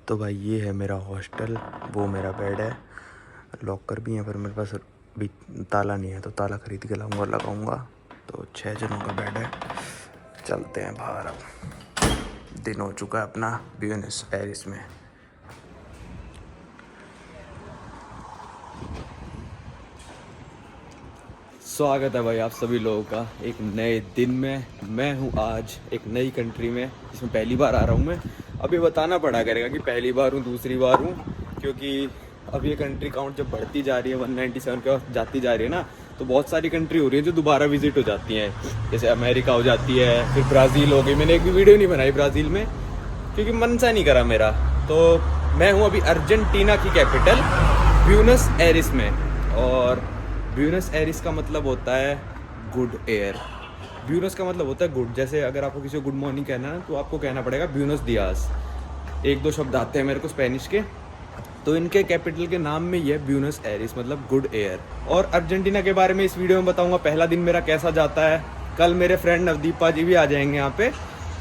तो भाई ये है मेरा हॉस्टल, वो मेरा बेड है, लॉकर भी है पर मेरे पास अभी ताला नहीं है तो ताला खरीद के लाऊंगा लगाऊंगा। तो 6 जनों का बेड है। चलते हैं बाहर। अब दिन हो चुका है अपना ब्यूनस एयर्स में। स्वागत है भाई आप सभी लोगों का एक नए दिन में। मैं हूँ आज एक नई कंट्री में जिसमें पहली बार आ रहा हूँ मैं। अब ये बताना पड़ा करेगा कि पहली बार हूँ दूसरी बार हूँ, क्योंकि अब ये कंट्री काउंट जब बढ़ती जा रही है 197 के बाद जाती जा रही है ना, तो बहुत सारी कंट्री हो रही है जो दोबारा विजिट हो जाती हैं। जैसे अमेरिका हो जाती है, फिर ब्राज़ील हो गई। मैंने एक भी वीडियो नहीं बनाई ब्राज़ील में क्योंकि मन सा नहीं करा मेरा। तो मैं हूँ अभी अर्जेंटीना की कैपिटल ब्यूनस एयर्स में। और ब्यूनस एयर्स का मतलब होता है गुड एयर। ब्यूनस का मतलब होता है गुड। जैसे अगर आपको किसी को गुड मॉर्निंग कहना है तो आपको कहना पड़ेगा ब्यूनस दियास। एक दो शब्द आते हैं मेरे को स्पेनिश के, तो इनके कैपिटल के नाम में ये ब्यूनस एयर्स मतलब गुड एयर। और अर्जेंटीना के बारे में इस वीडियो में बताऊंगा पहला दिन मेरा कैसा जाता है। कल मेरे फ्रेंड नवदीपा जी भी आ जाएंगे यहाँ पे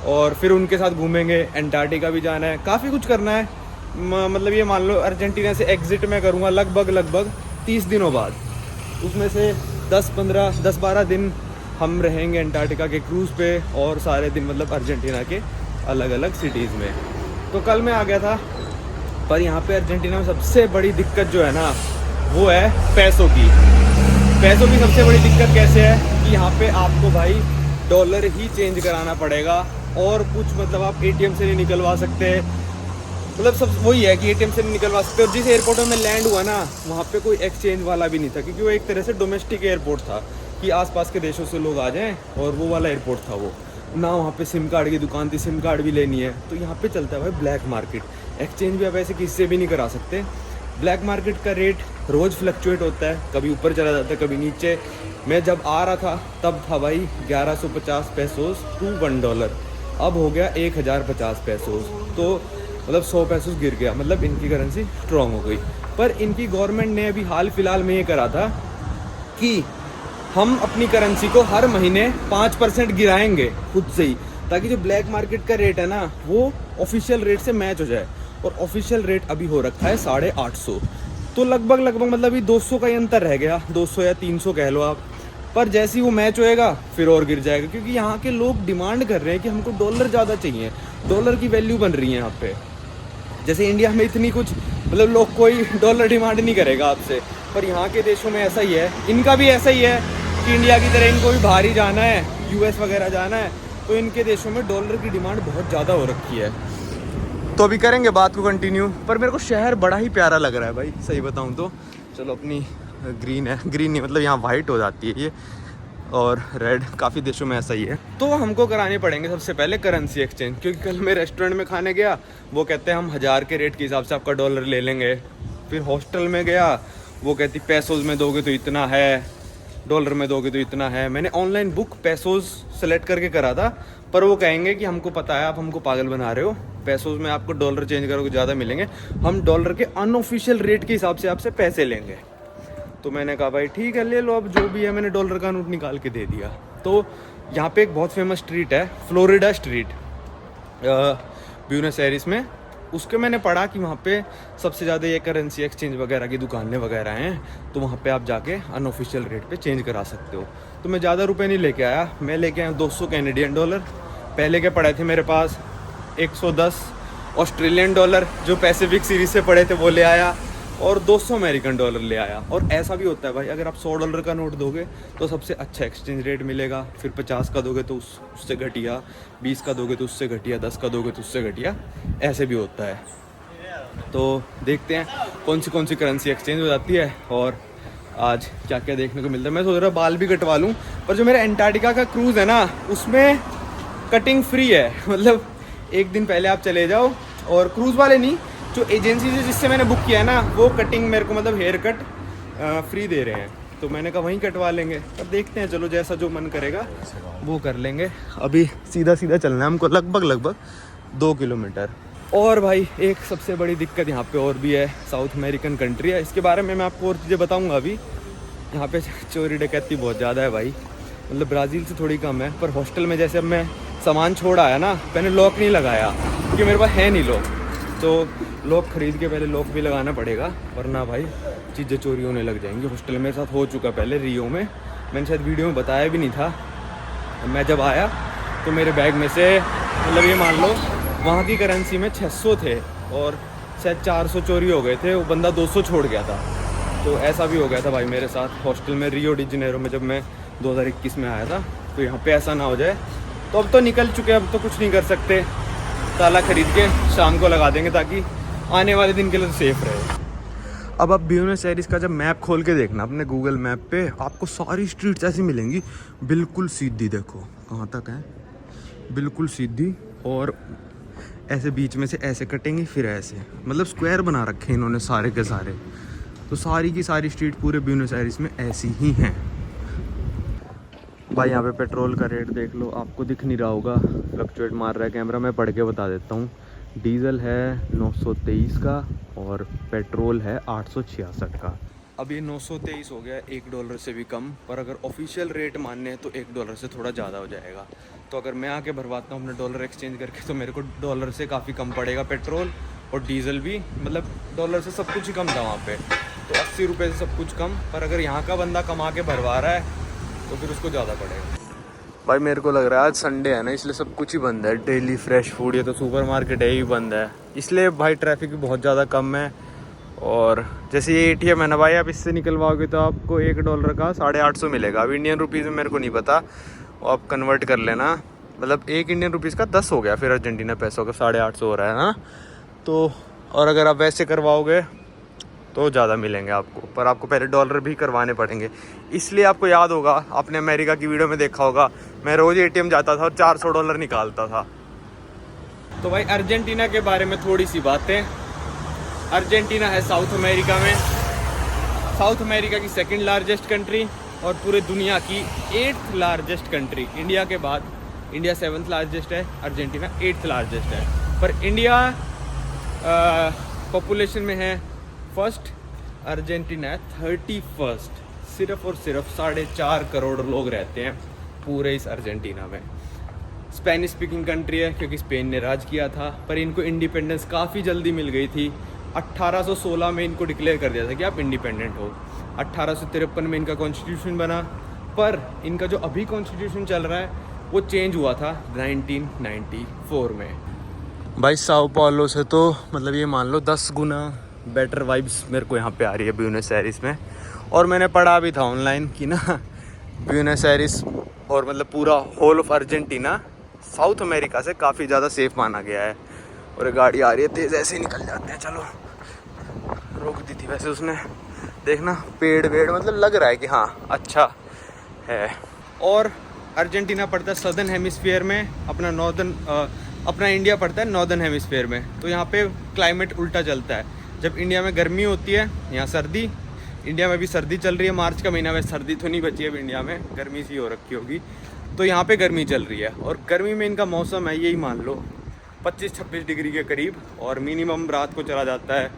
और फिर उनके साथ घूमेंगे। एंटार्क्टिका भी जाना है, काफ़ी कुछ करना है। मतलब ये मान लो अर्जेंटीना से एग्जिट मैं करूँगा लगभग 30 दिनों बाद। उसमें से 10-12 दिन हम रहेंगे एंटार्क्टिका के क्रूज़ पे और सारे दिन मतलब अर्जेंटीना के अलग अलग सिटीज़ में। तो कल मैं आ गया था, पर यहाँ पे अर्जेंटीना में सबसे बड़ी दिक्कत जो है ना वो है पैसों की। पैसों की सबसे बड़ी दिक्कत कैसे है कि यहाँ पे आपको भाई डॉलर ही चेंज कराना पड़ेगा और कुछ मतलब आप एटीएम से नहीं निकलवा सकते। मतलब सब वही है कि एटीएम से नहीं निकलवा सकते। और जिस एयरपोर्ट में मैं लैंड हुआ ना वहाँ पे कोई एक्सचेंज वाला भी नहीं था, क्योंकि वो एक तरह से डोमेस्टिक एयरपोर्ट था कि आसपास के देशों से लोग आ जाएं, और वो वाला एयरपोर्ट था वो ना। वहाँ पे सिम कार्ड की दुकान थी, सिम कार्ड भी लेनी है तो यहाँ पे चलता है भाई ब्लैक मार्केट। एक्सचेंज भी आप ऐसे किसी से भी नहीं करा सकते। ब्लैक मार्केट का रेट रोज़ फ्लक्चुएट होता है, कभी ऊपर चला जाता है कभी नीचे। मैं जब आ रहा था तब था भाई 1150 पेसोस टू $1। अब हो गया 1050 पेसोस। तो मतलब 100 पेसोस गिर गया, मतलब इनकी करेंसी स्ट्रॉन्ग हो गई। पर इनकी गवर्नमेंट ने अभी हाल फिलहाल में ये करा था कि हम अपनी करेंसी को हर महीने 5% गिराएंगे खुद से ही, ताकि जो ब्लैक मार्केट का रेट है ना वो ऑफिशियल रेट से मैच हो जाए। और ऑफिशियल रेट अभी हो रखा है 850। तो लगभग मतलब अभी 200 का ही अंतर रह गया, 200 या 300 कह लो आप। पर जैसे ही वो मैच होएगा फिर और गिर जाएगा, क्योंकि यहाँ के लोग डिमांड कर रहे हैं कि हमको डॉलर ज़्यादा चाहिए। डॉलर की वैल्यू बन रही है यहाँ पे। जैसे इंडिया में इतनी कुछ मतलब लोग कोई डॉलर डिमांड नहीं करेगा आपसे, पर यहाँ के देशों में ऐसा ही है। इनका भी ऐसा ही है कि इंडिया की तरह इनको भी बाहर ही जाना है, यूएस वगैरह जाना है, तो इनके देशों में डॉलर की डिमांड बहुत ज़्यादा हो रखी है। तो अभी करेंगे बात को कंटिन्यू। पर मेरे को शहर बड़ा ही प्यारा लग रहा है भाई, सही बताऊँ तो। चलो अपनी ग्रीन है, ग्रीन नहीं मतलब यहाँ वाइट हो जाती है ये, और रेड काफ़ी देशों में ऐसा ही है। तो हमको कराने पड़ेंगे सबसे पहले करेंसी एक्सचेंज, क्योंकि कल मैं रेस्टोरेंट में खाने गया, वो कहते हैं हम 1000 के रेट के हिसाब से आपका डॉलर ले लेंगे। फिर हॉस्टल में गया, वो कहती पेसोज में दोगे तो इतना है, डॉलर में दोगे तो इतना है। मैंने ऑनलाइन बुक पेसोज सेलेक्ट करके करा था, पर वो कहेंगे कि हमको पता है आप हमको पागल बना रहे हो, पेसोज में आपको डॉलर चेंज करोगे ज़्यादा मिलेंगे, हम डॉलर के अनऑफिशियल रेट के हिसाब से आपसे पैसे लेंगे। तो मैंने कहा भाई ठीक है ले लो, अब जो भी है। मैंने डॉलर का नोट निकाल के दे दिया। तो यहाँ पे एक बहुत फेमस स्ट्रीट है, फ्लोरिडा स्ट्रीट, ब्यूनस एयर्स में। उसके मैंने पढ़ा कि वहाँ पे सबसे ज़्यादा ये करेंसी एक्सचेंज वगैरह की दुकानें वगैरह हैं, तो वहाँ पे आप जाके अनऑफिशियल रेट पे चेंज करा सकते हो। तो मैं ज़्यादा रुपए नहीं लेके आया, मैं लेके आया 200 कैनेडियन डॉलर। पहले के पड़े थे मेरे पास 110 ऑस्ट्रेलियन डॉलर, जो पैसिफिक सीरीज से पड़े थे वो ले आया, और 200 अमेरिकन डॉलर ले आया। और ऐसा भी होता है भाई, अगर आप 100 डॉलर का नोट दोगे तो सबसे अच्छा एक्सचेंज रेट मिलेगा। फिर 50 का दोगे तो उससे घटिया, 20 का दोगे तो उससे घटिया, 10 का दोगे तो उससे घटिया, ऐसे भी होता है। तो देखते हैं कौन सी करेंसी एक्सचेंज हो जाती है और आज क्या क्या देखने को मिलता है। मैं सोच रहा बाल भी कटवा लूँ, पर जो मेरा एंटार्क्टिका का क्रूज़ है ना उसमें कटिंग फ्री है। मतलब एक दिन पहले आप चले जाओ, और क्रूज़ वाले नहीं, जो एजेंसी से जिससे मैंने बुक किया है ना वो कटिंग मेरे को मतलब हेयर कट फ्री दे रहे हैं। तो मैंने कहा वहीं कटवा लेंगे। अब देखते हैं, चलो जैसा जो मन करेगा वो कर लेंगे। अभी सीधा चलना है हमको लगभग 2 किलोमीटर। और भाई एक सबसे बड़ी दिक्कत यहाँ पे और भी है, साउथ अमेरिकन कंट्री है, इसके बारे में मैं आपको और चीज़ें बताऊँगा। अभी यहाँ पे चोरी डकैती बहुत ज़्यादा है भाई, मतलब ब्राज़ील से थोड़ी कम है। पर हॉस्टल में जैसे अब मैं सामान छोड़ आया ना, मैंने लॉक नहीं लगाया क्योंकि मेरे पास है नहीं लॉक। तो लॉक खरीद के पहले लॉक भी लगाना पड़ेगा, वरना भाई चीज़ें चोरी होने लग जाएंगी। हॉस्टल में मेरे साथ हो चुका पहले रियो में, मैंने शायद वीडियो में बताया भी नहीं था। मैं जब आया तो मेरे बैग में से मतलब ये मान लो वहाँ की करेंसी में 600 थे और शायद 400 चोरी हो गए थे, वो बंदा 200 छोड़ गया था। तो ऐसा भी हो गया था भाई मेरे साथ हॉस्टल में रियो डी जनेरो में, जब मैं 2021 में आया था। तो यहाँ पे ऐसा ना हो जाए। तो अब तो निकल चुके, अब तो कुछ नहीं कर सकते, ताला खरीद के शाम को लगा देंगे ताकि आने वाले दिन के लिए तो सेफ रहे। अब आप ब्यूनस एयर्स का जब मैप खोल के देखना अपने गूगल मैप पे, आपको सारी स्ट्रीट्स ऐसी मिलेंगी बिल्कुल सीधी। देखो कहाँ तक है, बिल्कुल सीधी, और ऐसे बीच में से ऐसे कटेंगे, फिर ऐसे, मतलब स्क्वायर बना रखे हैं इन्होंने सारे के सारे। तो सारी की सारी स्ट्रीट पूरे ब्यूनस एयर्स में ऐसी ही हैं भाई। यहाँ पे पेट्रोल का रेट देख लो, आपको दिख नहीं रहा होगा, फ्लक्चुएट मार रहा है कैमरा, मैं पढ़ के बता देता हूँ। डीजल है 923 का और पेट्रोल है 866 का। अब ये 923 हो गया, $1 से भी कम, पर अगर ऑफिशियल रेट मानने हैं तो $1 से थोड़ा ज़्यादा हो जाएगा। तो अगर मैं आके भरवाता हूँ अपने डॉलर एक्सचेंज करके, तो मेरे को डॉलर से काफ़ी कम पड़ेगा पेट्रोल, और डीजल भी, मतलब डॉलर से सब कुछ ही कम था वहाँ पे। तो 80 रुपये से सब कुछ कम, पर अगर यहाँ का बंदा कमा के भरवा रहा है तो फिर उसको ज़्यादा पड़ेगा। भाई मेरे को लग रहा है आज संडे है ना, इसलिए सब कुछ ही बंद है। डेली फ्रेश फूड, ये तो सुपरमार्केट है ही बंद है, इसलिए भाई ट्रैफिक भी बहुत ज़्यादा कम है। और जैसे ये ATM है ना भाई, आप इससे निकलवाओगे तो आपको $1 का 850 मिलेगा। अब इंडियन रुपीज़ में मेरे को नहीं पता, वो आप कन्वर्ट कर लेना, मतलब 1 इंडियन रुपीज़ का 10 हो गया, फिर अर्जेंटीना पैसों का 850 हो रहा है ना। तो और अगर आप वैसे करवाओगे तो ज़्यादा मिलेंगे आपको, पर आपको पहले डॉलर भी करवाने पड़ेंगे। इसलिए आपको याद होगा, आपने अमेरिका की वीडियो में देखा होगा, मैं रोज़ ATM जाता था और $400 निकालता था। तो भाई अर्जेंटीना के बारे में थोड़ी सी बातें। अर्जेंटीना है साउथ अमेरिका में, साउथ अमेरिका की 2nd लार्जेस्ट कंट्री और पूरे दुनिया की 8th लार्जेस्ट कंट्री। इंडिया के बाद इंडिया 7th लार्जेस्ट है, अर्जेंटीना 8th लार्जेस्ट है। पर इंडिया पॉपुलेशन में है फर्स्ट, अर्जेंटीना है 31st। सिर्फ और सिर्फ 4.5 करोड़ लोग रहते हैं पूरे इस अर्जेंटीना में। स्पेनिश स्पीकिंग कंट्री है क्योंकि स्पेन ने राज किया था, पर इनको इंडिपेंडेंस काफ़ी जल्दी मिल गई थी। 1816 में इनको डिक्लेयर कर दिया था कि आप इंडिपेंडेंट हो। 1853 में इनका कॉन्स्टिट्यूशन बना, पर इनका जो अभी कॉन्स्टिट्यूशन चल रहा है वो चेंज हुआ था 1994 में। भाई साओ पाउलो से तो मतलब ये मान लो 10 गुना बेटर वाइब्स मेरे को यहाँ पे आ रही है ब्यूनस एयर्स में। और मैंने पढ़ा भी था ऑनलाइन कि ना ब्यूनस एयर्स और मतलब पूरा whole of Argentina South America से काफ़ी ज़्यादा सेफ माना गया है। और गाड़ी आ रही है तेज़, ऐसे ही निकल जाते हैं। चलो, रोक दी थी वैसे उसने, देखना पेड़ वेड़, मतलब लग रहा है कि हाँ अच्छा है। और अर्जेंटीना पड़ता है सदर्न हेमिस्फीयर में, अपना इंडिया पड़ता है नॉर्दर्न हेमिस्फीयर में। तो यहाँ पे क्लाइमेट उल्टा चलता है। जब इंडिया में गर्मी होती है, यहाँ सर्दी। इंडिया में भी सर्दी चल रही है, मार्च का महीना में सर्दी तो नहीं बची है अब इंडिया में, गर्मी सी हो रखी होगी। तो यहाँ पे गर्मी चल रही है, और गर्मी में इनका मौसम है यही मान लो 25-26 डिग्री के करीब, और मिनिमम रात को चला जाता है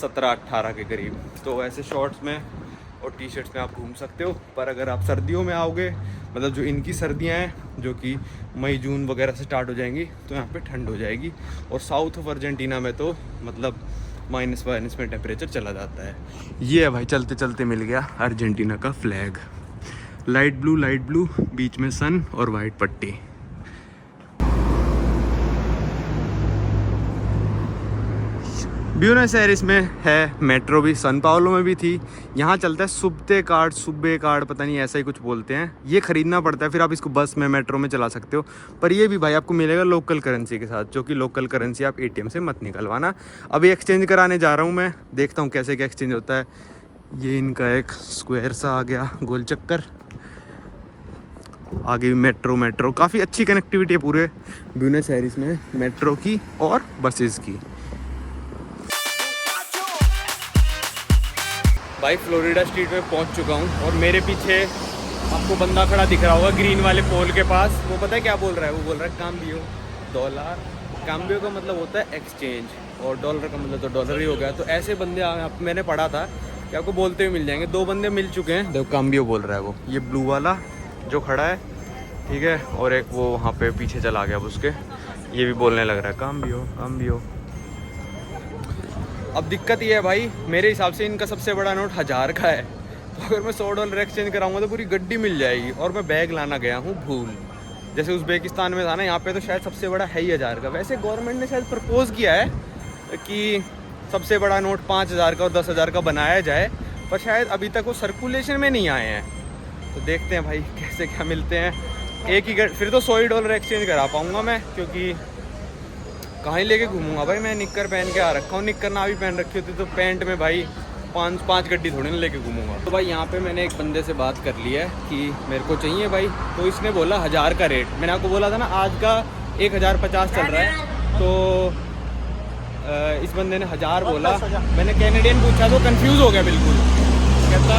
17-18 के करीब। तो ऐसे शॉर्ट्स में और टी-शर्ट्स में आप घूम सकते हो। पर अगर आप सर्दियों में आओगे, मतलब जो इनकी सर्दियाँ हैं जो कि मई जून वगैरह से स्टार्ट हो जाएंगी, तो यहाँ पे ठंड हो जाएगी। और साउथ ऑफ अर्जेंटीना में तो मतलब माइनस में टेम्परेचर चला जाता है। ये है भाई, चलते चलते मिल गया अर्जेंटीना का फ्लैग, लाइट ब्लू, बीच में सन और वाइट पट्टी। ब्यूनस एयर्स में है मेट्रो भी, सन पाउलो में भी थी। यहाँ चलता है सुब्बे कार्ड, पता नहीं ऐसा ही कुछ बोलते हैं। ये ख़रीदना पड़ता है, फिर आप इसको बस में मेट्रो में चला सकते हो। पर ये भी भाई आपको मिलेगा लोकल करेंसी के साथ, जो कि लोकल करेंसी आप ATM से मत निकलवाना। अभी एक्सचेंज कराने जा रहा हूँ मैं, देखता हूँ कैसे क्या एक्सचेंज होता है। ये इनका एक स्क्वायर सा आ गया गोल चक्कर, आगे भी मेट्रो काफ़ी अच्छी कनेक्टिविटी है पूरे ब्यूनस एयर्स में, मेट्रो की और बसेस की। भाई फ्लोरिडा स्ट्रीट में पहुंच चुका हूं, और मेरे पीछे आपको बंदा खड़ा दिख रहा होगा ग्रीन वाले पोल के पास। वो पता है क्या बोल रहा है? वो बोल रहा है काम्बियो डॉलर। काम्बियो का मतलब होता है एक्सचेंज, और डॉलर का मतलब तो डॉलर ही हो गया। तो ऐसे बंदे मैंने पढ़ा था कि आपको बोलते हुए मिल जाएंगे। 2 बंदे मिल चुके हैं। देखो काम्बियो बोल रहा है वो, ये ब्लू वाला जो खड़ा है, ठीक है, और एक वो वहाँ पे पीछे चला गया उसके, ये भी बोलने लग रहा है काम्बियो। अब दिक्कत ये है भाई, मेरे हिसाब से इनका सबसे बड़ा नोट 1000 का है, तो अगर मैं $100 एक्सचेंज कराऊंगा तो पूरी गड्डी मिल जाएगी। और मैं बैग लाना गया हूँ भूल, जैसे उज़्बेकिस्तान में था ना, यहाँ पे तो शायद सबसे बड़ा है ही 1000 का। वैसे गवर्नमेंट ने शायद प्रपोज किया है कि सबसे बड़ा नोट 5000 का और 10,000 का बनाया जाए, पर शायद अभी तक वो सर्कुलेशन में नहीं आए हैं। तो देखते हैं भाई कैसे क्या मिलते हैं। एक ही फिर तो $100 एक्सचेंज करा पाऊँगा मैं, क्योंकि कहाँ ही लेके घूमूंगा भाई। मैं निक्कर पहन के आ रखा हूँ, निक्कर ना भी पहन रखी होती तो पैंट में भाई पाँच गड्डी थोड़ी ना लेके घूमूंगा। तो भाई यहाँ पे मैंने एक बंदे से बात कर ली है कि मेरे को चाहिए भाई, तो इसने बोला 1000 का रेट। मैंने आपको बोला था ना आज का 1050 चल रहा है, तो इस बंदे ने 1000 बोला। मैंने कैनेडियन पूछा तो कंफ्यूज हो गया बिल्कुल, कहता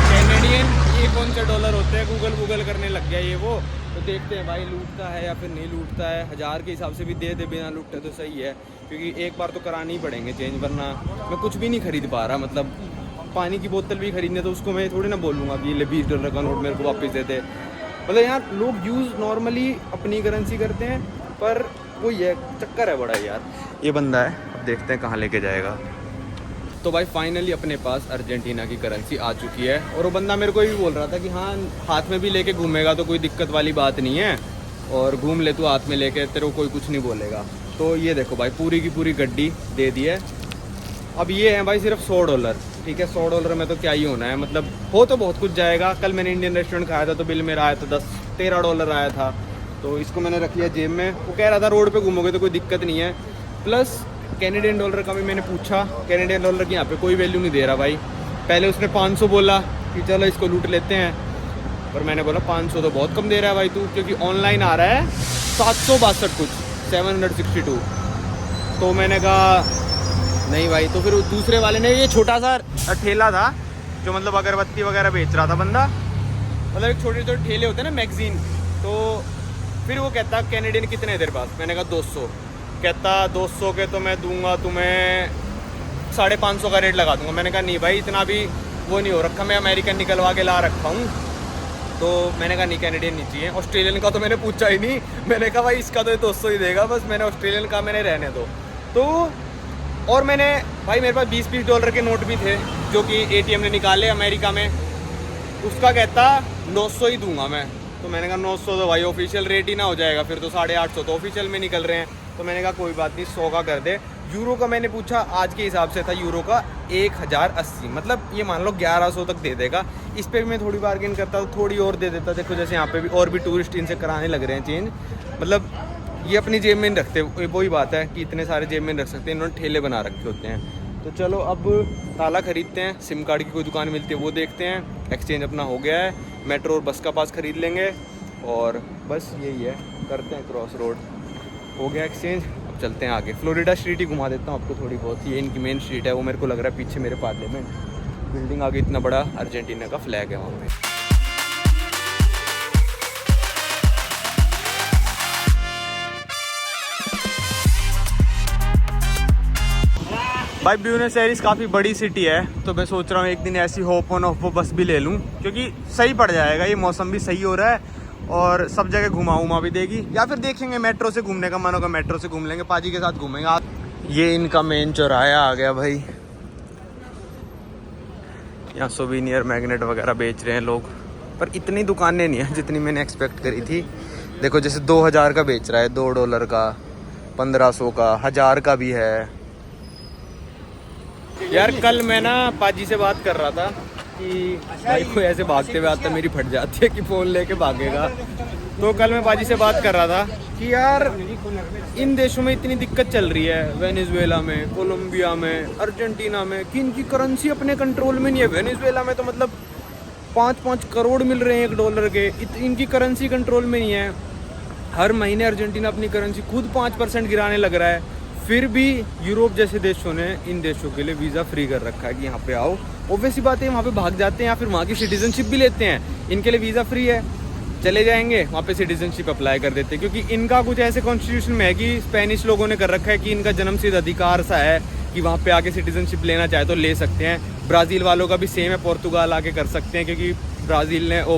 कैनेडियन ये कौन से डॉलर होते हैं, गूगल करने लग गया ये वो। तो देखते हैं भाई लूटता है या फिर नहीं लूटता है। 1000 के हिसाब से भी दे बिना लूटते तो सही है, क्योंकि एक बार तो करानी ही पड़ेंगे चेंज, वरना मैं कुछ भी नहीं खरीद पा रहा। मतलब पानी की बोतल भी खरीदने तो उसको मैं थोड़ी ना बोलूँगा कि ले $20 का नोट मेरे को वापस दे दे। मतलब यहाँ लोग यूज़ नॉर्मली अपनी करेंसी करते हैं, पर वो ये चक्कर है बड़ा यार। ये बंदा है, अब देखते हैं कहाँ लेके जाएगा। तो भाई फाइनली अपने पास अर्जेंटीना की करेंसी आ चुकी है, और वो बंदा मेरे को भी बोल रहा था कि हाँ हाथ में भी लेके घूमेगा तो कोई दिक्कत वाली बात नहीं है, और घूम ले तू हाथ में लेके, तेरे को कोई कुछ नहीं बोलेगा। तो ये देखो भाई पूरी की पूरी गड्डी दे दी है। अब ये है भाई सिर्फ $100, ठीक है। $100 में तो क्या ही होना है, मतलब हो तो बहुत कुछ जाएगा। कल मैंने इंडियन रेस्टोरेंट खाया था तो बिल मेरा आया था $13 आया था, तो इसको मैंने रख लिया जेब में। वो कह रहा था रोड पे घूमोगे तो कोई दिक्कत नहीं है। प्लस कैनेडियन डॉलर का भी मैंने पूछा, कैनेडियन डॉलर की यहाँ पे कोई वैल्यू नहीं दे रहा भाई। पहले उसने 500 बोला कि चलो इसको लूट लेते हैं, पर मैंने बोला 500 तो बहुत कम दे रहा है भाई तू, क्योंकि ऑनलाइन आ रहा है 762 कुछ 762। तो मैंने कहा नहीं भाई। तो फिर दूसरे वाले ने, ये छोटा सा ठेला था जो मतलब अगरबत्ती वगैरह बेच रहा था बंदा, मतलब एक छोटे छोटे ठेले होते हैं ना मैगजीन। तो फिर वो कहता कैनेडियन कितने देर पास, मैंने कहा 200। कहता 200 के तो मैं दूंगा तुम्हें 550 का रेट लगा दूंगा। मैंने कहा नहीं भाई इतना भी वो नहीं हो रखा, मैं अमेरिकन निकलवा के ला रखा हूँ। तो मैंने कहा नहीं कैनेडियन नहीं चाहिए। ऑस्ट्रेलियन का तो मैंने पूछा ही नहीं, मैंने कहा भाई इसका तो 200 ही देगा बस। मैंने ऑस्ट्रेलियन का मैंने रहने दो। तो और मैंने भाई मेरे पास $20 के नोट भी थे जो कि ATM ने निकाले अमेरिका में, उसका कहता 900 ही दूंगा मैं। तो मैंने कहा 900 तो भाई ऑफिशियल रेट ही ना हो जाएगा, फिर तो 850 तो ऑफिशियल में निकल रहे हैं। तो मैंने कहा कोई बात नहीं 100 का कर दे। यूरो का मैंने पूछा, आज के हिसाब से था यूरो का 1080, मतलब ये मान लो 1100 तक दे देगा। इस पर भी मैं थोड़ी बार्गेन करता तो थोड़ी और दे देता। देखो जैसे यहाँ पे भी और भी टूरिस्ट इनसे कराने लग रहे हैं चेंज, मतलब ये अपनी जेब में नहीं रखते। वही बात है कि इतने सारे जेब में रख सकते हैं, इन्होंने ठेले बना रखे होते हैं। तो चलो अब ताला खरीदते हैं, सिम कार्ड की कोई दुकान मिलती है वो देखते हैं। एक्सचेंज अपना हो गया है, मेट्रो और बस का पास खरीद लेंगे, और बस यही है, करते हैं क्रॉस रोड। हो गया एक्सचेंज, अब चलते हैं आगे। फ्लोरिडा स्ट्रीट ही घुमा देता हूँ आपको थोड़ी बहुत। ये इनकी मेन स्ट्रीट है, वो मेरे को लग रहा है पीछे मेरे पार्लियामेंट बिल्डिंग आगे इतना बड़ा अर्जेंटीना का फ्लैग है वहाँ पे। भाई ब्यूनस एयर्स काफ़ी बड़ी सिटी है, तो मैं सोच रहा हूँ एक दिन ऐसी होप ऑन ऑफ बस भी ले लूँ, क्योंकि सही पड़ जाएगा। ये मौसम भी सही हो रहा है और सब जगह घुमा भी देगी। या फिर देखेंगे मेट्रो से घूमने का मन होगा, मेट्रो से घूम लेंगे, पाजी के साथ घूमेंगे। आप ये इनका मेन चौराहा आ गया भाई। यहाँ सोवीनियर मैग्नेट वगैरह बेच रहे हैं लोग, पर इतनी दुकानें नहीं है जितनी मैंने एक्सपेक्ट करी थी। देखो जैसे 2000 का बेच रहा है, $2 का, 1500 का, 1000 का भी है। यार कल मैं ना पाजी से बात कर रहा था कि भाई कोई ऐसे भागते हुए आता मेरी फट जाती है कि फ़ोन लेके भागेगा। तो कल मैं पाजी से बात कर रहा था कि यार इन देशों में इतनी दिक्कत चल रही है, वेनेजुएला में, कोलंबिया में, अर्जेंटीना में, कि इनकी करेंसी अपने कंट्रोल में नहीं है। वेनेजुएला में तो मतलब 5-5 करोड़ मिल रहे हैं $1 के, इनकी करेंसी कंट्रोल में नहीं है। हर महीने अर्जेंटीना अपनी करेंसी खुद 5% गिराने लग रहा है। फिर भी यूरोप जैसे देशों ने इन देशों के लिए वीज़ा फ्री कर रखा है कि यहाँ पे आओ। ऑब्वियस सी बात है वहाँ पे भाग जाते हैं या फिर वहाँ की सिटीजनशिप भी लेते हैं। इनके लिए वीज़ा फ्री है, चले जाएंगे वहाँ पे सिटीजनशिप अप्लाई कर देते हैं, क्योंकि इनका कुछ ऐसे कॉन्स्टिट्यूशन में है कि स्पेनिश लोगों ने कर रखा है कि इनका जन्मसिद्ध अधिकार सा है कि वहाँ पे आके सिटीजनशिप लेना चाहे तो ले सकते हैं। ब्राज़ील वालों का भी सेम है, पोर्तुगाल आके कर सकते हैं, क्योंकि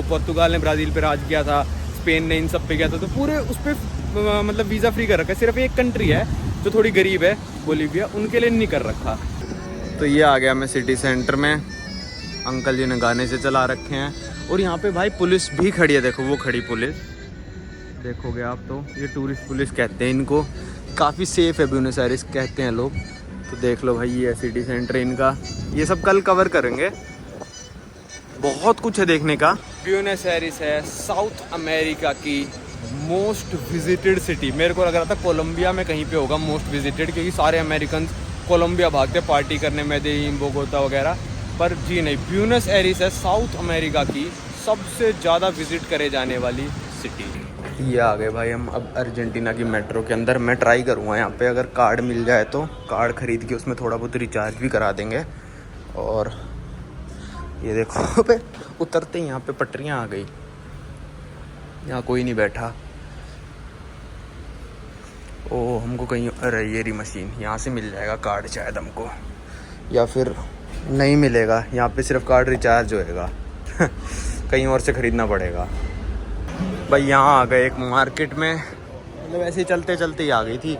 पोर्तुगाल ने ब्राज़ील पर राज किया था, स्पेन ने इन सब पे किया था। तो पूरे उस पर मतलब वीज़ा फ्री कर रखा है। सिर्फ एक कंट्री है जो थोड़ी गरीब है, बोलीविया, उनके लिए नहीं कर रखा। तो ये आ गया मैं सिटी सेंटर में, अंकल जी ने गाने से चला रखे हैं और यहाँ पे भाई पुलिस भी खड़ी है, देखो वो खड़ी पुलिस, देखोगे आप तो ये टूरिस्ट पुलिस कहते हैं इनको, काफ़ी सेफ़ है ब्यूनस आयर्स कहते हैं लोग। तो देख लो भाई ये सिटी सेंटर इनका, ये सब कल कवर करेंगे, बहुत कुछ है देखने का। ब्यूनस आयर्स है साउथ अमेरिका की मोस्ट विजिटेड सिटी, मेरे को लग रहा था कोलंबिया में कहीं पे होगा मोस्ट विजिटेड, क्योंकि सारे अमेरिकन कोलंबिया भागते पार्टी करने में, मेदेइन बोगोता वगैरह, पर जी नहीं, ब्यूनस आयर्स है साउथ अमेरिका की सबसे ज़्यादा विजिट करे जाने वाली सिटी। ये आ गए भाई हम अब अर्जेंटीना की मेट्रो के अंदर। मैं ट्राई करूँगा यहाँ पे अगर कार्ड मिल जाए तो कार्ड ख़रीद के उसमें थोड़ा बहुत रिचार्ज भी करा देंगे। और ये देखो पे उतरते ही यहाँ पे पटरियाँ आ गई, यहाँ कोई नहीं बैठा। ओ हमको कहीं, अरे ये रही मशीन, यहाँ से मिल जाएगा कार्ड शायद हमको, या फिर नहीं मिलेगा, यहाँ पे सिर्फ कार्ड रिचार्ज होएगा कहीं और से ख़रीदना पड़ेगा। भाई यहाँ आ गए एक मार्केट में, मतलब ऐसे ही चलते चलते ही आ गई थी,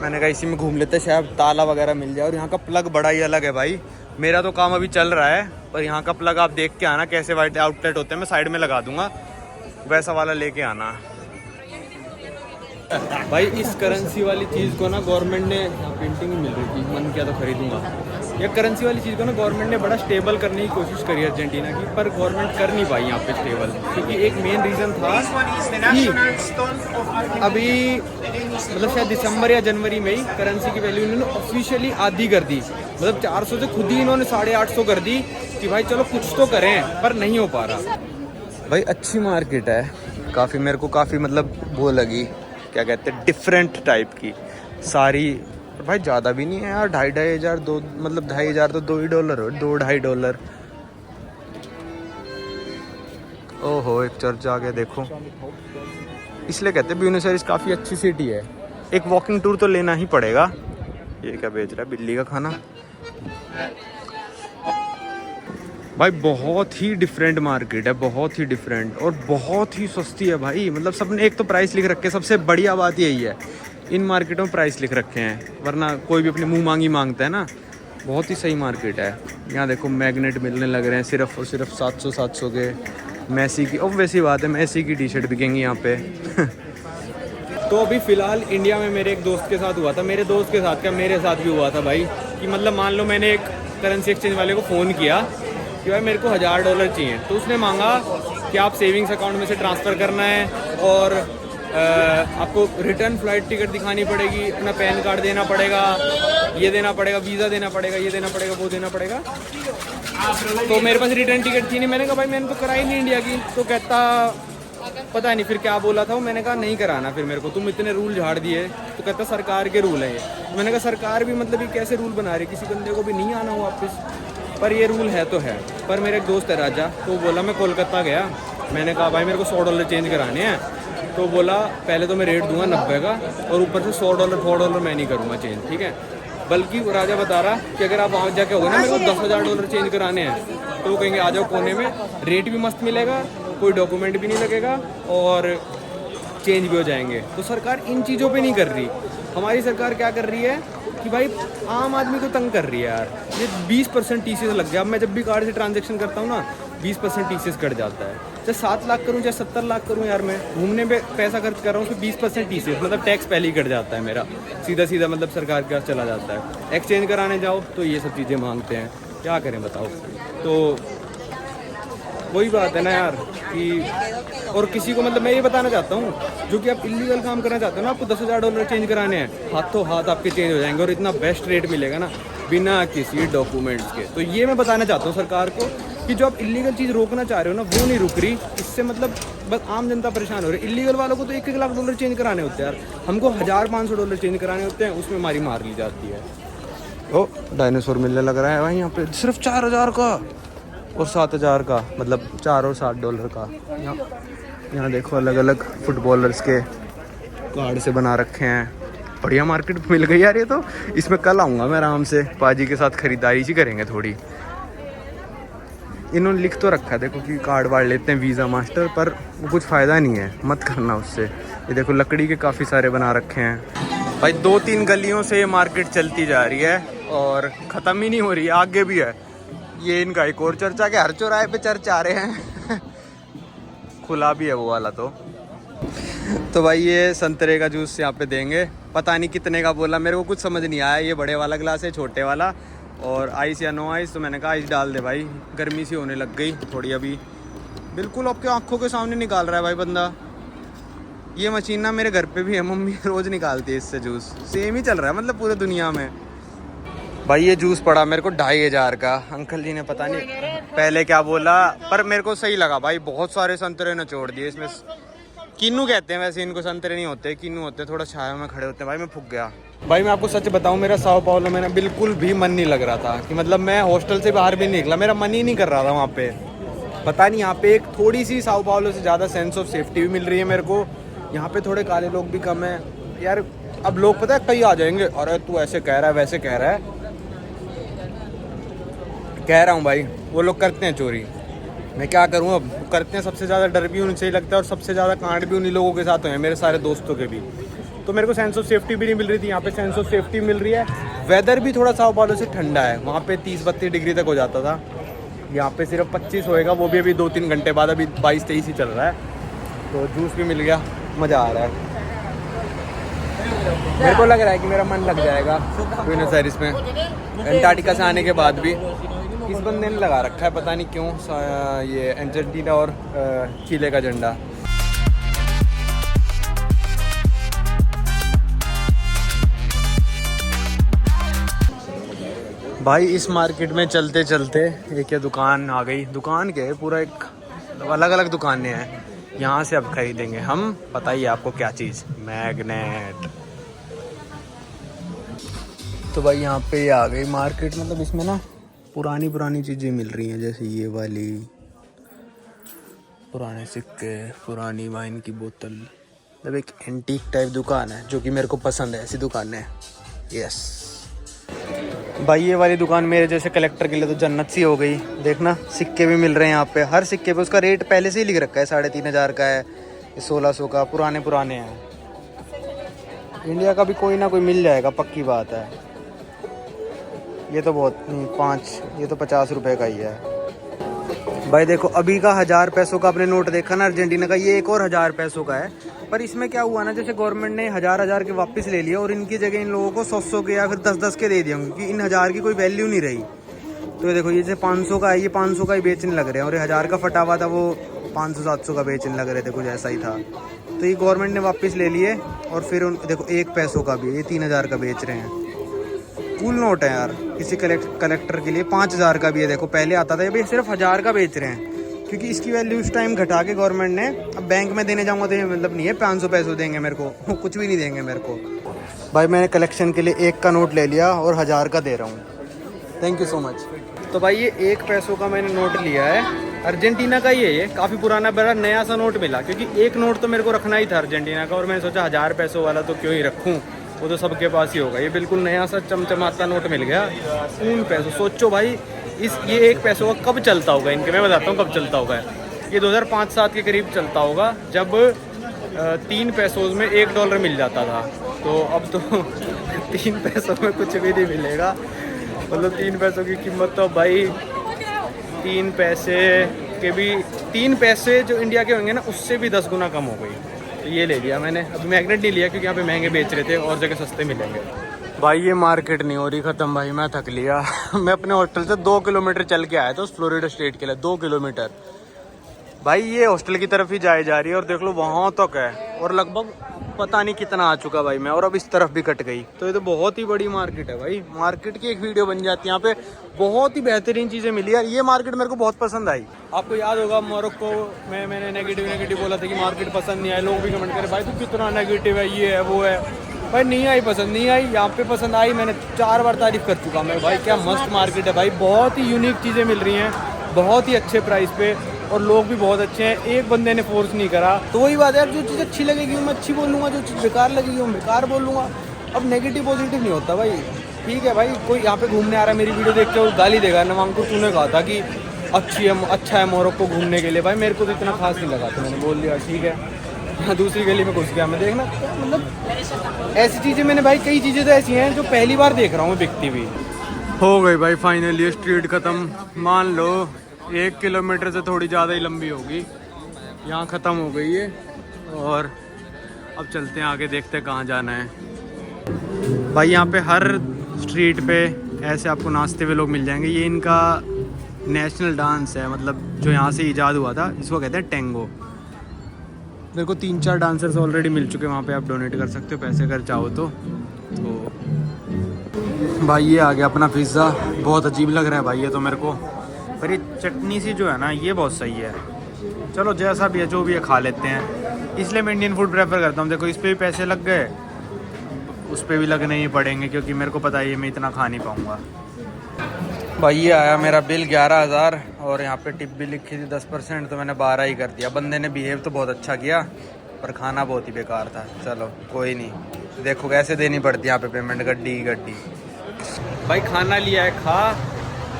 मैंने कहा इसी में घूम लेते शायद ताला वगैरह मिल जाए। और यहाँ का प्लग बड़ा ही अलग है भाई, मेरा तो काम अभी चल रहा है, पर यहाँ का प्लग आप देख के आना कैसे वाइट आउटलेट होते हैं, मैं साइड में लगा दूंगा, वैसा वाला लेके आना। भाई इस करेंसी वाली चीज़ को ना गवर्नमेंट ने, पेंटिंग मिल रही थी, मन किया तो खरीदूंगा। ये करेंसी वाली चीज़ को ना गवर्नमेंट ने बड़ा स्टेबल करने की कोशिश करी अर्जेंटीना की, पर गवर्नमेंट कर नहीं पाई यहाँ पे स्टेबल, क्योंकि एक मेन रीज़न था कि अभी मतलब शायद दिसंबर या जनवरी में ही करेंसी की वैल्यू इन्होंने ऑफिशियली आधी कर दी, मतलब 400 से खुद ही इन्होंने 850 कर दी कि भाई चलो कुछ तो करें, पर नहीं हो पा रहा। भाई अच्छी मार्केट है काफ़ी, मेरे को काफ़ी मतलब वो लगी, क्या कहते हैं, डिफरेंट टाइप की सारी। भाई ज़्यादा भी नहीं है यार, 2,500 दो, मतलब 2,500 तो $2 हो, $2-2.5। ओहो एक चर्च आ गया देखो, इसलिए कहते हैं ब्यूनस आयर्स काफ़ी अच्छी सिटी है, एक वॉकिंग टूर तो लेना ही पड़ेगा। ये क्या बेच रहा है, बिल्ली का खाना। भाई बहुत ही डिफरेंट मार्केट है, बहुत ही डिफरेंट और बहुत ही सस्ती है भाई, मतलब सबने एक तो प्राइस लिख रखे हैं, सबसे बढ़िया बात यही है इन मार्केटों में प्राइस लिख रखे हैं, वरना कोई भी अपने मुंह मांगी मांगता है ना। बहुत ही सही मार्केट है। यहाँ देखो मैग्नेट मिलने लग रहे हैं सिर्फ और सिर्फ 700 के। मैसी की, अब वैसी बात है, मैसी की टी शर्ट बिकेंगी यहाँ पे तो अभी फ़िलहाल इंडिया में मेरे एक दोस्त के साथ हुआ था, मेरे दोस्त के साथ क्या मेरे साथ भी हुआ था भाई, कि मतलब मान लो मैंने एक करेंसी एक्सचेंज वाले को फ़ोन किया कि भाई मेरे को $1000 चाहिए, तो उसने मांगा कि आप सेविंग्स अकाउंट में से ट्रांसफ़र करना है और आपको रिटर्न फ़्लाइट टिकट दिखानी पड़ेगी, अपना पैन कार्ड देना पड़ेगा, ये देना पड़ेगा, वीज़ा देना पड़ेगा, ये देना पड़ेगा, वो देना पड़ेगा। तो मेरे पास रिटर्न टिकट थी नहीं, मैंने कहा भाई मैंने तो कराई नहीं इंडिया की। तो कहता पता नहीं फिर क्या बोला था वो, मैंने कहा नहीं कराना फिर मेरे को, तुम इतने रूल झाड़ दिए। तो कहता सरकार के रूल है ये। तो मैंने कहा सरकार भी मतलब ये कैसे रूल बना रही, किसी बंदे को भी नहीं आना हो वापस, पर ये रूल है तो है। पर मेरा एक दोस्त है राजा, तो बोला मैं कोलकाता गया, मैंने कहा भाई मेरे को $100 चेंज कराने हैं, तो बोला पहले तो मैं रेट दूंगा 90 का और ऊपर से $100 मैं नहीं करूँगा चेंज, ठीक है। बल्कि वो राजा बता रहा कि अगर आप वहाँ जाके होगे ना मेरे को $10,000 चेंज कराने हैं, तो वो कहेंगे आ जाओ कोने में, रेट भी मस्त मिलेगा, कोई डॉक्यूमेंट भी नहीं लगेगा और चेंज भी हो जाएंगे। तो सरकार इन चीज़ों पे नहीं कर रही। हमारी सरकार क्या कर रही है कि भाई आम आदमी को तंग कर रही है यार। ये 20% TCS लग गया। अब मैं जब भी कार्ड से ट्रांजेक्शन करता हूँ ना 20% TCS कट जाता है। चाहे 7 लाख करूँ चाहे 70 लाख करूँ यार, मैं घूमने पे पैसा खर्च कर रहा हूँ तो 20% TCS मतलब टैक्स पहले ही कट जाता है मेरा, सीधा सीधा मतलब सरकार के पास चला जाता है। एक्सचेंज कराने जाओ तो ये सब चीज़ें मांगते हैं, क्या करें बताओ। तो वही बात है ना यार कि, और किसी को मतलब मैं ये बताना चाहता हूँ जो कि आप इलीगल काम करना चाहते हो ना, आपको $10,000 चेंज कराने हैं, हाथों हाथ आपके चेंज हो जाएंगे और इतना बेस्ट रेट मिलेगा ना बिना किसी डॉक्यूमेंट्स के। तो ये मैं बताना चाहता हूँ सरकार को कि जो आप इलीगल चीज़ रोकना चाह रहे हो ना वो नहीं रुक रही, इससे मतलब बस आम जनता परेशान हो रही है। इलीगल वालों को तो $1-1 लाख चेंज कराने होते हैं यार, हमको $1,500 चेंज कराने होते हैं, उसमें हमारी मार ली जाती है। ओ डायनासोर मिलने लग रहा है भाई यहाँ पे, सिर्फ 4,000 का और 7,000 का, मतलब $4 और $7 का। यहाँ देखो अलग अलग फुटबॉलर्स के कार्ड से बना रखे हैं। बढ़िया मार्केट मिल गई यार ये तो। इसमें कल आऊँगा मैं आराम से, पाजी के साथ खरीदारी ही करेंगे थोड़ी। इन्होंने लिख तो रखा है देखो कि कार्ड वार्ड लेते हैं वीज़ा मास्टर, पर वो कुछ फ़ायदा नहीं है, मत करना उससे। ये देखो लकड़ी के काफ़ी सारे बना रखे हैं। भाई 2-3 गलियों से ये मार्केट चलती जा रही है और ख़त्म ही नहीं हो रही है, आगे भी है। ये इनका एक और चर्चा के हर चौराहे पे चर्च आ रहे हैं। खुला भी है वो वाला तो भाई ये संतरे का जूस यहाँ पे देंगे, पता नहीं कितने का बोला, मेरे को कुछ समझ नहीं आया। ये बड़े वाला गिलास है, छोटे वाला, और आइस या नो आइस, तो मैंने कहा आइस डाल दे भाई, गर्मी सी होने लग गई थोड़ी अभी। बिल्कुल आपके आंखों के सामने निकाल रहा है भाई बंदा। ये मशीन ना मेरे घर पे भी है, मम्मी रोज़ निकालती है इससे जूस, सेम ही चल रहा है मतलब पूरे दुनिया में। भाई ये जूस पड़ा मेरे को 2500 का, अंकल जी ने पता नहीं पहले क्या बोला, पर मेरे को सही लगा भाई। बहुत सारे संतरे निचोड़ दिए इसमें। किन्नू कहते हैं वैसे इनको, संतरे नहीं होते, किन्नू होते, थोड़ा छाया में खड़े होते हैं। भाई मैं फूक गया। भाई मैं आपको सच बताऊं, मेरा साओ पाउलो में ना बिल्कुल भी मन नहीं लग रहा था, कि मतलब मैं हॉस्टल से बाहर भी नहीं निकला, मेरा मन ही नहीं कर रहा था वहाँ पे। पता नहीं यहाँ पे एक थोड़ी सी साओ पाउलो से ज़्यादा सेंस ऑफ सेफ्टी भी मिल रही है मेरे को। यहाँ पे थोड़े काले लोग भी कम है यार। अब लोग पता है कई आ जाएंगे, अरे तू ऐसे कह रहा है वैसे कह रहा है। कह रहा हूँ भाई, वो लोग करते हैं चोरी, मैं क्या करूँ अब, करते हैं। सबसे ज़्यादा डर भी उनसे ही लगता है और सबसे ज़्यादा कांड भी उन्हीं लोगों के साथ हुए हैं, मेरे सारे दोस्तों के भी। तो मेरे को सेंस ऑफ सेफ्टी भी नहीं मिल रही थी, यहाँ पे सेंस ऑफ सेफ्टी मिल रही है। वेदर भी थोड़ा साओ पाउलो से ठंडा है, वहाँ पे 30-32 डिग्री तक हो जाता था, यहाँ पे सिर्फ 25 होएगा, वो भी अभी 2-3 घंटे बाद, अभी 22-23 ही चल रहा है। तो जूस भी मिल गया, मज़ा आ रहा है। मेरे को लग रहा है कि मेरा मन लग जाएगा ब्यूनस आयर्स में, अंटार्कटिका से आने के बाद भी। इस बंदे ने लगा रखा है पता नहीं क्यों ये अर्जेंटीना और चिले का झंडा। भाई इस मार्केट में चलते चलते एक ये दुकान आ गई। दुकान क्या है, पूरा एक अलग अलग दुकानें हैं। यहाँ से अब खरीदेंगे हम, पता ही है आपको क्या चीज़, मैग्नेट। तो भाई यहाँ पे आ गई मार्केट, मतलब इसमें ना पुरानी चीज़ें मिल रही हैं, जैसे ये वाली पुराने सिक्के, पुरानी वाइन की बोतल, मतलब एक एंटीक टाइप दुकान है जो कि मेरे को पसंद है, ऐसी दुकानें। यस भाई ये वाली दुकान मेरे जैसे कलेक्टर के लिए तो जन्नत सी हो गई। देखना सिक्के भी मिल रहे हैं यहाँ पे, हर सिक्के पे उसका रेट पहले से ही लिख रखा है, 3500 का है, 1600 का, पुराने हैं। इंडिया का भी कोई ना कोई मिल जाएगा, पक्की बात है। ये तो बहुत नहीं, ये तो 50 रुपए का ही है। भाई देखो अभी का 1000 पैसों का आपने नोट देखा ना अर्जेंटीना का, ये एक और 1000 पैसों का है। पर इसमें क्या हुआ ना, जैसे गवर्नमेंट ने 1000 के वापस ले लिया और इनकी जगह इन लोगों को 100 के या फिर 10 के दे दिया, क्योंकि इन 1000 की कोई वैल्यू नहीं रही। तो ये देखो ये जैसे 500 का है, ये 500 का ही बेचने लग रहे हैं, और ये 1000 का फटा हुआ था वो 500-700 का बेचने लग रहे थे, कुछ ऐसा ही था। तो ये गवर्नमेंट ने वापस ले लिए, और फिर देखो 1 पैसों का भी ये 3000 का बेच रहे हैं। कूल नोट है यार, किसी कलेक्टर के लिए 5000 का भी है। देखो पहले आता था, ये सिर्फ 1000 का बेच रहे हैं, क्योंकि इसकी वैल्यू उस टाइम घटा के गवर्नमेंट ने। अब बैंक में देने जाऊंगा तो ये मतलब नहीं है 500 पैसे देंगे मेरे को, कुछ भी नहीं देंगे मेरे को। भाई मैंने कलेक्शन के लिए 1 का नोट ले लिया और 1000 का दे रहा हूँ, थैंक यू सो मच। तो भाई ये 1 पैसों का मैंने नोट लिया है, अर्जेंटीना का ही है, ये काफ़ी पुराना बड़ा नया सा नोट मिला, क्योंकि 1 नोट तो मेरे को रखना ही था अर्जेंटीना का, और मैंने सोचा 1000 पैसों वाला तो क्यों ही रखूँ, वो तो सबके पास ही होगा। ये बिल्कुल नया सा चमचमाता नोट मिल गया, 3 पैसों। सोचो भाई ये 1 पैसों का कब चलता होगा इनके, मैं बताता हूँ कब चलता होगा। ये 2005-7 के करीब चलता होगा, जब 3 पैसों में $1 मिल जाता था। तो अब तो 3 पैसों में कुछ भी नहीं मिलेगा, मतलब 3 पैसों की कीमत तो भाई 3 पैसे के भी, 3 पैसे जो इंडिया के होंगे ना, उससे भी 10 गुना कम हो गई। तो ये ले लिया मैंने, अभी मैग्नेट नहीं लिया क्योंकि यहाँ पे महंगे बेच रहे थे, और जगह सस्ते मिलेंगे। भाई ये मार्केट नहीं हो रही ख़त्म, भाई मैं थक लिया। मैं अपने हॉस्टल से 2 किलोमीटर चल के आया था उस फ्लोरिडा स्टेट के लिए, 2 किलोमीटर। भाई ये हॉस्टल की तरफ ही जाए जा रही है, और देख लो वहाँ तक है, और लगभग पता नहीं कितना आ चुका भाई मैं, और अब इस तरफ भी कट गई। तो ये तो बहुत ही बड़ी मार्केट है भाई, मार्केट की एक वीडियो बन जाती है। यहाँ पे बहुत ही बेहतरीन चीज़ें मिली यार, ये मार्केट मेरे को बहुत पसंद आई। आपको याद होगा मोरक्को में मैंने नेगेटिव बोला था कि मार्केट पसंद नहीं आया, लोग भी कमेंट करे भाई तू कितना नेगेटिव है, ये है वो है। भाई नहीं आई, पसंद नहीं आई, यहाँ पे पसंद आई। मैंने 4 बार तारीफ कर चुका मैं, भाई क्या मस्त मार्केट है भाई, बहुत ही यूनिक चीज़ें मिल रही हैं, बहुत ही अच्छे प्राइस पे, और लोग भी बहुत अच्छे हैं। एक बंदे ने फोर्स नहीं करा, तो वही बात है यार, जो चीज़ अच्छी लगेगी मैं अच्छी बोलूँगा, जो चीज़ बेकार लगेगी मैं बेकार बोलूँगा। अब नेगेटिव पॉजिटिव नहीं होता भाई, ठीक है भाई। कोई यहाँ पे घूमने आ रहा है, मेरी वीडियो देख के और गाली देगा, नवांग को तूने कहा था कि अच्छा है मोरक्को घूमने के लिए, भाई मेरे को तो इतना खास नहीं लगा, तो मैंने बोल दिया ठीक है। हाँ दूसरी गली में घुस गया मैं, देखना क्या मतलब ऐसी चीज़ें मैंने भाई, कई चीज़ें तो ऐसी हैं जो पहली बार देख रहा हूँ बिकती हुई। हो गई भाई फाइनली स्ट्रीट ख़त्म, मान लो 1 किलोमीटर से थोड़ी ज़्यादा ही लंबी होगी, यहाँ ख़त्म हो गई है। और अब चलते हैं आगे, देखते हैं कहाँ जाना है। भाई यहाँ पे हर स्ट्रीट पे ऐसे आपको नाचते हुए लोग मिल जाएंगे। ये इनका नेशनल डांस है, मतलब जो यहाँ से इजाद हुआ था, इसको कहते हैं टेंगो। मेरे को 3-4 डांसर्स ऑलरेडी मिल चुके हैं वहाँ पे, आप डोनेट कर सकते हो पैसे अगर चाहो तो। भाई ये आ गया अपना पिज़्ज़ा, बहुत अजीब लग रहा है भाई ये तो मेरे को, पर ये चटनी सी जो है ना ये बहुत सही है। चलो जैसा भी है जो भी है खा लेते हैं, इसलिए मैं इंडियन फूड प्रेफर करता हूँ। देखो इस पर भी पैसे लग गए, उस पर भी लगने ही पड़ेंगे, क्योंकि मेरे को पता है ये मैं इतना खा नहीं पाऊँगा। भाई ये आया मेरा बिल 11,000 और यहाँ पे टिप भी लिखी थी 10%, तो मैंने 12 ही कर दिया। बंदे ने बिहेव तो बहुत अच्छा किया, पर खाना बहुत ही बेकार था। चलो कोई नहीं, देखो कैसे देनी पड़ती है यहाँ पे पेमेंट, गड्डी गड्डी। भाई खाना लिया है, खा।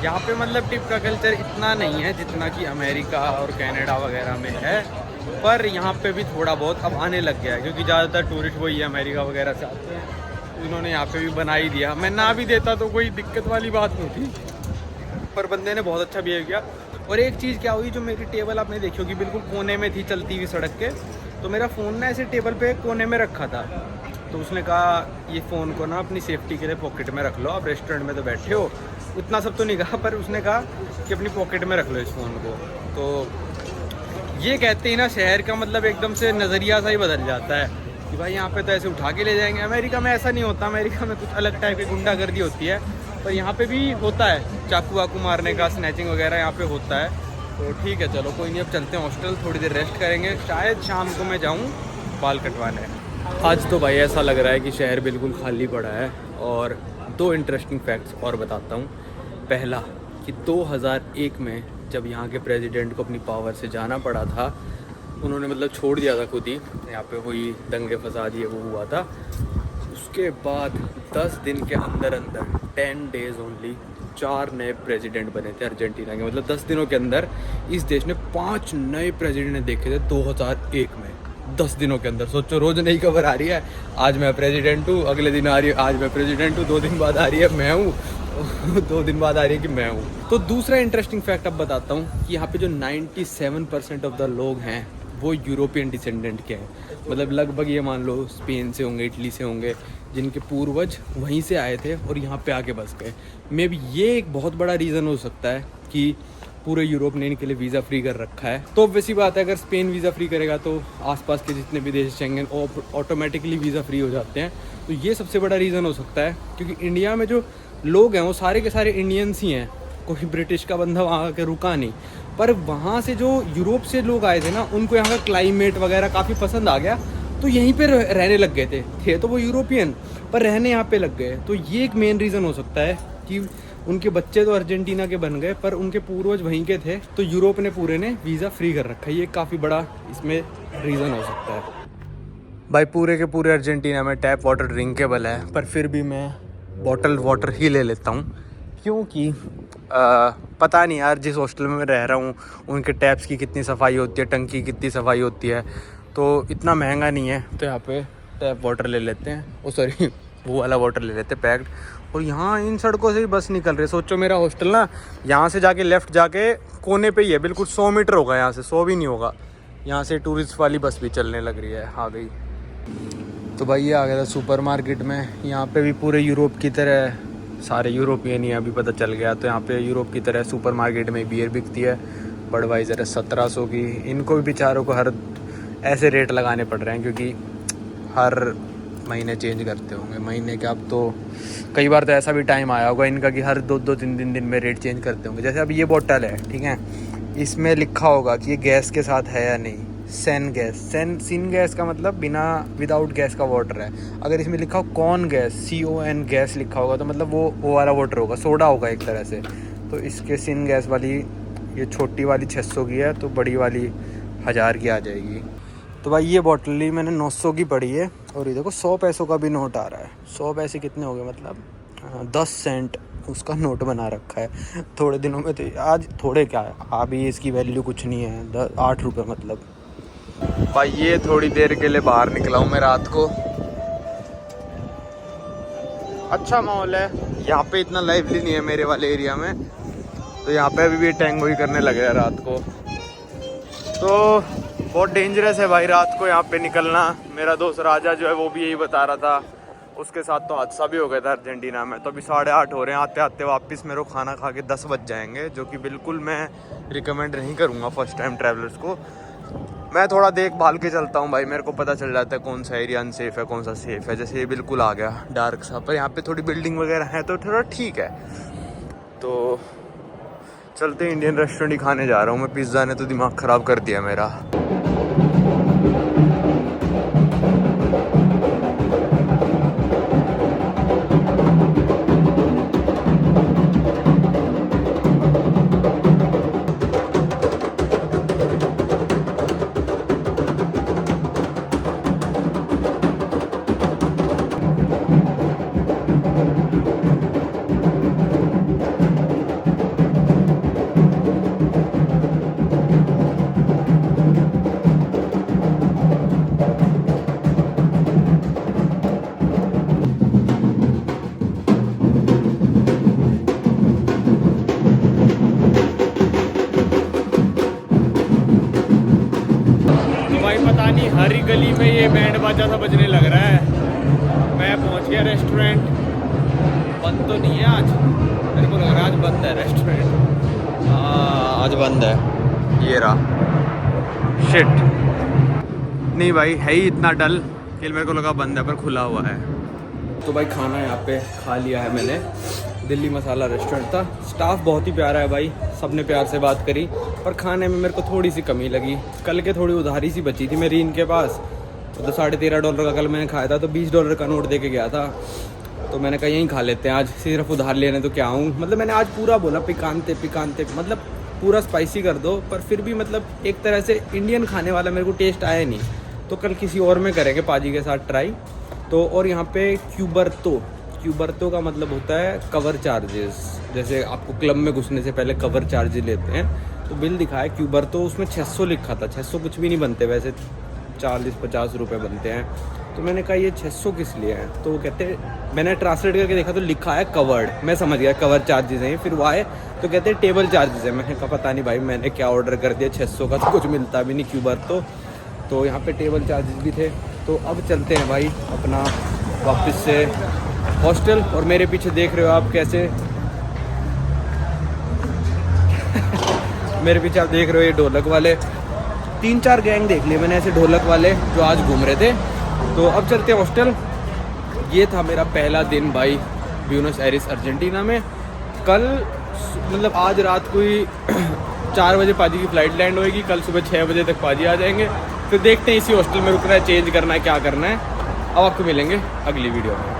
यहाँ पे मतलब टिप का कल्चर इतना नहीं है जितना कि अमेरिका और कनाडा वगैरह में है, पर यहाँ पे भी थोड़ा बहुत अब आने लग गया है, क्योंकि ज़्यादातर टूरिस्ट वही अमेरिका वगैरह से आते हैं। इन्होंने यहाँ पे भी बना ही दिया। मैं ना भी देता तो कोई दिक्कत वाली बात नहीं थी, पर बंदे ने बहुत अच्छा बिहेव किया। और एक चीज़ क्या हुई, जो मेरी टेबल आपने देखी होगी बिल्कुल कोने में थी चलती हुई सड़क के, तो मेरा फ़ोन ना ऐसे टेबल पे कोने में रखा था। तो उसने कहा ये फ़ोन को ना अपनी सेफ्टी के लिए पॉकेट में रख लो, आप रेस्टोरेंट में तो बैठे हो। इतना सब तो नहीं कहा, पर उसने कहा कि अपनी पॉकेट में रख लो इस फ़ोन को। तो ये कहते ही ना शहर का मतलब एकदम से नज़रिया सा ही बदल जाता है कि भाई यहाँ पे तो ऐसे उठा के ले जाएंगे। अमेरिका में ऐसा नहीं होता, अमेरिका में कुछ अलग टाइप की गुंडागर्दी होती है, पर यहाँ पे भी होता है, चाकू वाकू मारने का, स्नैचिंग वगैरह यहाँ पे होता है। तो ठीक है चलो कोई नहीं, अब चलते हैं हॉस्टल, थोड़ी देर रेस्ट करेंगे, शायद शाम को मैं जाऊँ बाल कटवाने। आज तो भाई ऐसा लग रहा है कि शहर बिल्कुल खाली पड़ा है। और 2 इंटरेस्टिंग फैक्ट्स और बताता हूँ। पहला कि 2001 में जब यहाँ के प्रेसिडेंट को अपनी पावर से जाना पड़ा था, उन्होंने मतलब छोड़ दिया था खुद ही, यहाँ पे वही दंगे फसाद ये वो हुआ था। उसके बाद 10 दिन के अंदर अंदर 10 डेज ओनली 4 नए प्रेसिडेंट बने थे अर्जेंटीना के। मतलब 10 दिनों के अंदर इस देश ने 5 नए प्रेसिडेंट देखे थे 2001 में, 10 दिनों के अंदर। सोचो रोज़ नई खबर आ रही है, आज मैं प्रेसिडेंट हूँ, अगले दिन आ रही है आज मैं प्रेसिडेंट हूँ, 2 दिन बाद आ रही है मैं हूँ, 2 दिन बाद आ रही है कि मैं हूँ। तो दूसरा इंटरेस्टिंग फैक्ट अब बताता हूँ कि यहाँ पे जो 97% ऑफ द लोग हैं वो यूरोपियन डिसेंडेंट के हैं। मतलब लगभग ये मान लो स्पेन से होंगे, इटली से होंगे, जिनके पूर्वज वहीं से आए थे और यहाँ पे आके बस गए। मे बी ये एक बहुत बड़ा रीज़न हो सकता है कि पूरे यूरोप ने इनके लिए वीज़ा फ्री कर रखा है। तो वैसी बात है, अगर स्पेन वीज़ा फ्री करेगा तो आसपास के जितने भी देश शेंगन ऑटोमेटिकली वीज़ा फ्री हो जाते हैं। तो ये सबसे बड़ा रीज़न हो सकता है, क्योंकि इंडिया में जो लोग हैं वो सारे के सारे इंडियंस ही हैं, कोई ब्रिटिश का बंदा वहाँ आके रुका नहीं। पर वहाँ से जो यूरोप से लोग आए थे ना, उनको यहाँ का क्लाइमेट वगैरह काफ़ी पसंद आ गया, तो यहीं पे रहने लग गए थे तो वो यूरोपियन, पर रहने यहाँ पे लग गए। तो ये एक मेन रीज़न हो सकता है कि उनके बच्चे तो अर्जेंटीना के बन गए, पर उनके पूर्वज वहीं के थे, तो यूरोप ने पूरे ने वीज़ा फ्री कर रखा है। ये काफ़ी बड़ा इसमें रीज़न हो सकता है। भाई पूरे के पूरे अर्जेंटीना में टैप वाटर ड्रिंकेबल है, पर फिर भी मैं बॉटल वाटर ही ले लेता हूँ, क्योंकि पता नहीं यार जिस हॉस्टल में मैं रह रहा हूँ उनके टैप्स की कितनी सफाई होती है, टंकी की कितनी सफाई होती है, तो इतना महंगा नहीं है, तो यहाँ पे टैप वाटर ले लेते हैं। सॉरी वो वाला वाटर ले लेते हैं पैक्ड। और यहाँ इन सड़कों से ही बस निकल रही है। सोचो मेरा हॉस्टल ना यहाँ से जाके लेफ़्ट जाके कोने पे ही है, बिल्कुल 100 मीटर होगा यहाँ से, 100 भी नहीं होगा। यहाँ से टूरिस्ट वाली बस भी चलने लग रही है, आ गई। तो भाई ये आ गया था सुपर मार्केट में। यहाँ पे भी पूरे यूरोप की तरह सारे यूरोपियन ही अभी पता चल गया। तो यहाँ पे यूरोप की तरह सुपर मार्केट में बियर बिकती है, बडवाइजर है 1700 की। इनको भी बेचारों को हर ऐसे रेट लगाने पड़ रहे हैं, क्योंकि हर महीने चेंज करते होंगे, महीने के। अब तो कई बार तो ऐसा भी टाइम आया होगा इनका कि हर 2-3 दिन में रेट चेंज करते होंगे। जैसे अब ये बोतल है, ठीक है, इसमें लिखा होगा कि ये गैस के साथ है या नहीं, सेन गैस। सिन गैस का मतलब बिना विदाउट गैस का वाटर है। अगर इसमें लिखा हो कॉन गैस, CON गैस लिखा होगा, तो मतलब वो वाला वाटर होगा, सोडा होगा एक तरह से। तो इसके सिन गैस वाली ये छोटी वाली 600 की है, तो बड़ी वाली 1000 की आ जाएगी। तो भाई ये बॉटल ली मैंने 900 की पड़ी है, और ये देखो 100 पैसों का भी नोट आ रहा है। 100 पैसे कितने हो गए, मतलब 10 सेंट उसका नोट बना रखा है थोड़े दिनों में। तो आज थोड़े क्या है, अभी इसकी वैल्यू कुछ नहीं है, 8 रुपये मतलब। भाई ये थोड़ी देर के लिए बाहर निकला हूँ मैं रात को। अच्छा माहौल है यहाँ पे, इतना लाइवली नहीं है मेरे वाले एरिया में, तो यहाँ पे अभी भी टैंगो ही करने लगे हैं रात को। तो बहुत डेंजरस है भाई रात को यहाँ पे निकलना। मेरा दोस्त राजा जो है वो भी यही बता रहा था, उसके साथ तो हादसा भी हो गया था अर्जेंटीना में। तो अभी 8:30 हो रहे हैं, आते आते वापस मेरे को खाना खा के 10 बज जाएंगे, जो कि बिल्कुल मैं रिकमेंड नहीं करूँगा फर्स्ट टाइम ट्रैवलर्स को। मैं थोड़ा देखभाल के चलता हूँ भाई, मेरे को पता चल जाता है कौन सा एरिया अनसेफ है कौन सा सेफ है। जैसे ये बिल्कुल आ गया डार्क सा, पर यहाँ पे थोड़ी बिल्डिंग वगैरह है तो थोड़ा ठीक है। तो चलते इंडियन रेस्टोरेंट ही खाने जा रहा हूँ मैं। पिज़्ज़ा ने तो दिमाग ख़राब कर दिया मेरा। हरी गली में ये बैंड बाजा सा बजने लग रहा है। मैं पहुंच गया रेस्टोरेंट। बंद तो नहीं है आज, मेरे को लग रहा है आज बंद है रेस्टोरेंट। हाँ आज बंद है। ये रहा शिट। नहीं भाई है ही इतना डल कि मेरे को लगा बंद है, पर खुला हुआ है। तो भाई खाना यहाँ पे खा लिया है मैंने। दिल्ली मसाला रेस्टोरेंट था। स्टाफ बहुत ही प्यारा है भाई, सबने प्यार से बात करी, पर खाने में मेरे को थोड़ी सी कमी लगी। कल के थोड़ी उधारी सी बची थी मेरी इनके पास, तो $13.5 का कल मैंने खाया था, तो $20 का नोट दे के गया था। तो मैंने कहा यहीं खा लेते हैं आज, सिर्फ उधार लेने तो क्या आऊँ। मतलब मैंने आज पूरा बोला पिकानते पिकानते, मतलब पूरा स्पाइसी कर दो, पर फिर भी मतलब एक तरह से इंडियन खाने वाला मेरे को टेस्ट आया नहीं। तो कल किसी और में करेंगे पाजी के साथ ट्राई। तो और यहाँ पे क्यूबर्तो का मतलब होता है कवर चार्जेस। जैसे आपको क्लब में घुसने से पहले कवर चार्जेस लेते हैं, तो बिल दिखाया क्यूबर्तो, उसमें 600 लिखा था। 600 कुछ भी नहीं बनते वैसे, 40-50 रुपये बनते हैं। तो मैंने कहा ये 600 किस लिए है, तो वो कहते, मैंने ट्रांसलेट करके देखा तो लिखा है कवर्ड। मैं समझ गया कवर चार्जेस हैं। फिर वो आए तो कहते हैं टेबल चार्जेस है। मैंने कहा पता नहीं भाई मैंने क्या ऑर्डर कर दिया, 600 का तो कुछ मिलता भी नहीं क्यूबर्तो। तो यहाँ पे टेबल चार्जेस भी थे। तो अब चलते हैं भाई अपना वापस से हॉस्टल। और मेरे पीछे देख रहे हो आप कैसे मेरे पीछे आप देख रहे हो ये ढोलक वाले, 3-4 गैंग देख लिए मैंने ऐसे ढोलक वाले जो आज घूम रहे थे। तो अब चलते हैं हॉस्टल। ये था मेरा पहला दिन भाई ब्यूनस एरिस अर्जेंटीना में। कल मतलब आज रात को ही 4 बजे पाजी की फ़्लाइट लैंड होएगी, कल सुबह 6 बजे तक पाजी आ जाएंगे। फिर देखते हैं इसी हॉस्टल में रुकना है, चेंज करना है, क्या करना है। अब आपको मिलेंगे अगली वीडियो में।